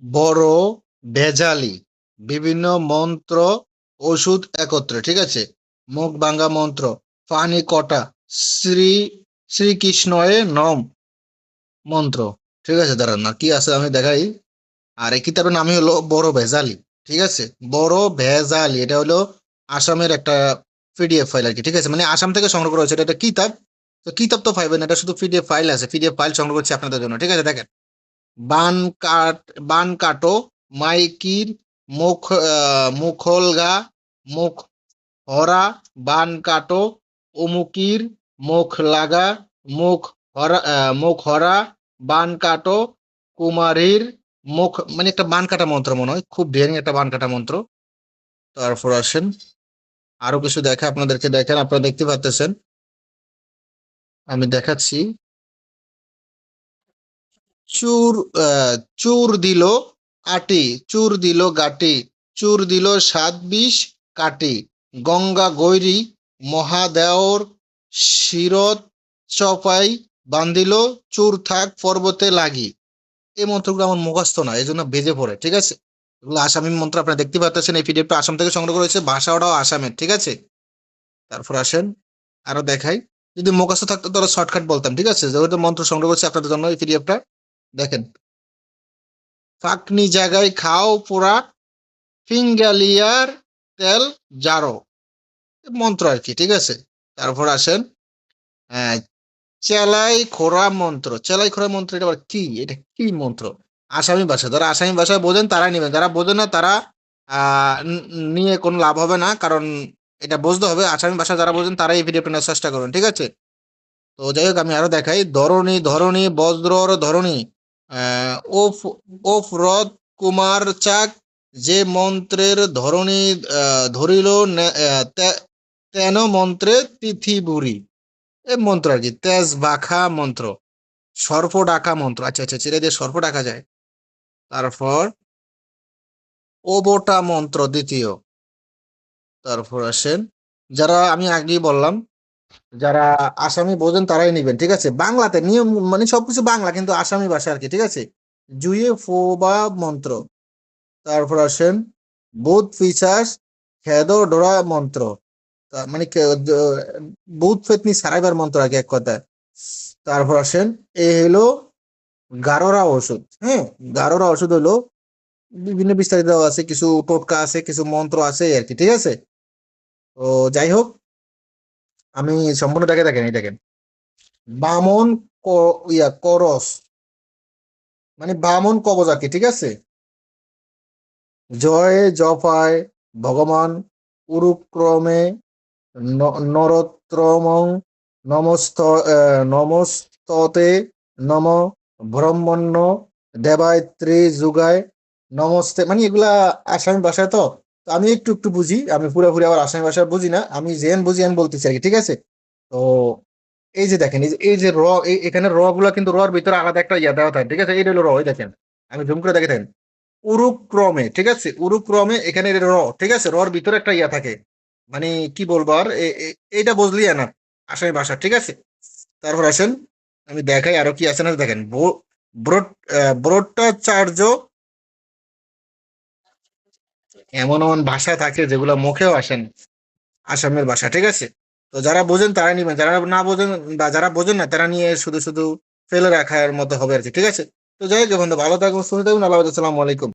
বড়, ভেজালি, বিভিন্ন মন্ত্র, ওষুধ একত্রে, ঠিক আছে? মুখ ভাঙা মন্ত্র, পানি কটা, শ্রী শ্রীকৃষ্ণয়ে নম মন্ত্র, ঠিক আছে? দাঁড়ান না, কি আছে আমি দেখাই। আর এই কিতাবের নামই হলো বড় ভেজালি, ঠিক আছে? বড় ভেজালি, এটা হলো আসামের একটা পিডিএফ ফাইল আর কি, ঠিক আছে? মানে আসাম থেকে সংগ্রহ করা হয়েছে, এটা একটা কিতাব। তো কিতাব তো পাইবেন না, এটা শুধু পিডিএফ ফাইল আছে, পিডিএফ ফাইল সংগ্রহ করছি আপনাদের জন্য, ঠিক আছে? দেখেন, বান কাট, বান কাটো, মাইকির মুখ, মুখলগা, মুখ হরা, বান কাটো, অমুকির মুখ লাগা, মুখ হরা, মুখ হরা, বান কাটো, কুমারীর মুখ, মানে একটা বান কাটা মন্ত্র মনে হয়, খুব ডেয়ারিং একটা বান কাটা মন্ত্র। তারপর আসেন আরো কিছু দেখা আপনাদেরকে, দেখেন, আপনারা দেখতে পাচ্ছেন, আমি দেখাচ্ছি। চুর, চুর দিল আটি, চুর দিল গাটি, চুর দিল সাত বিষ কাটি, গঙ্গা গৈরী মহাদেওর শিরত চপাই বান্ধিল, চুর থাক পর্বতে লাগি। এই মন্ত্রগুলো আমার মুখস্থ না, এই জন্য বেজে পড়ে, ঠিক আছে? এগুলো আসামি মন্ত্র, আপনারা দেখতে পাচ্ছেন। এই পিডিএফটা আসাম থেকে সংগ্রহ করা হয়েছে, ভাষাটাও আসামের, ঠিক আছে? তারপর আসেন আরো দেখাই। যদি মুখস্থ থাকতো তাহলে শর্টকাট বলতাম, ঠিক আছে? যেহেতু মন্ত্র সংগ্রহ করছি আপনাদের জন্য এই পিডিএফটা, দেখেন। ফাঁকনি জায়গায় খাও পোড়া, ফিঙ্গালিয়ার তেল জারো, মন্ত্র আর কি, ঠিক আছে? তারপর আসেন, আহ, চেলাই খোরা মন্ত্র, চেলাই খোরা মন্ত্র, এটা আবার কি? এটা কি মন্ত্র? আসামি ভাষা, যারা আসামি ভাষা বোঝেন তারাই নেবেন, যারা বোঝেন না তারা নিয়ে কোনো লাভ হবে না, কারণ এটা বুঝতে হবে। আসামি ভাষা যারা বোঝেন তারাই এই ভিডিওটা নেওয়ার চেষ্টা করুন, ঠিক আছে? তো যাই হোক, আমি আরো দেখাই। ধরণী, ধরণী, বজ্রর ধরণী, ওফ, ওফ রথ কুমার চাক, যে মন্ত্রের ধরণী ধরিল তেন মন্ত্রে তিথি বুড়ি, এই মন্ত্র আর কি। তেজ বাখা মন্ত্র, সর্প ডাকা মন্ত্র, আচ্ছা আচ্ছা, ছেড়ে দিয়ে সর্প ডাকা যায়। তারপর ওবোটা মন্ত্র দ্বিতীয়। তারপর আসেন, যারা আমি আগেই বললাম, যারা আসামি বোঝেন তারাই নিবেন, ঠিক আছে? বাংলাতে নিয়ম, মানে সবকিছু বাংলা কিন্তু আসামি ভাষা আর কি, ঠিক আছে? জুয়ে ফোবা মন্ত্র। তারপর আসেন ভূত পিশাচ খেদ ডোরা মন্ত্র, মানে ভূত ফেতনি সারাইবার মন্ত্র আর কি, এক কথায়। তারপর আসেন, এ হলো গারোরা ওষুধ, হ্যাঁ? গারোরা ওষুধ হলো বিভিন্ন বিস্তারিত আছে, কিছু টোটকা আছে, কিছু মন্ত্র আছে আর কি, ঠিক আছে? তো যাই হোক, আমি সম্পূর্ণটাকে দেখেন, এই দেখেন, বামন করস, মানে বামন কবজ আর কি, ঠিক আছে? জয় জপায় ভগবান উরুক্রমে নরোত্তমং নমস্ত, নমস্ততে নম ব্রহ্মণ্য দেবায়ত্রী যুগায় নমস্তে, মানে এগুলা আসামি ভাষায়। তো তো আমি একটু একটু বুঝি, আমি পুরোপুরি আবার আসামি ভাষা বুঝি না, আমি জেন বুঝি আমি বলতেছি আর কি, ঠিক আছে? তো এই যে দেখেন, এই যে র, এখানে র গুলা কিন্তু রর ভিতরে আলাদা একটা ইয়া দেওয়া থাকে, ঠিক আছে? এটা হলো র, এই দেখেন, আমি জুম করে দেখেন, উরুক্রমে, ঠিক আছে? উরুক্রমে, এখানে র, ঠিক আছে? রর ভিতরে একটা ইয়া থাকে, মানে কি বলবো আর, এইটা বুঝলি না আসামি ভাষা, ঠিক আছে? তারপর আসেন, আমি দেখাই আরো কি আছে না, দেখেন। ব্রহ্মচার্য, এমন এমন ভাষা থাকে যেগুলো মুখেও আসেন, আসামের ভাষা, ঠিক আছে? তো যারা বোঝেন তারা নিবেন, যারা না বোঝেন বা যারা বোঝেন না তারা নিয়ে শুধু শুধু ফেলে রাখার মতো হবে আর কি, ঠিক আছে? তো যাই হোক বন্ধু, ভালো থাকুন, সুস্থ থাকুন, আল্লাহ হাফেজ, আসসালামু আলাইকুম।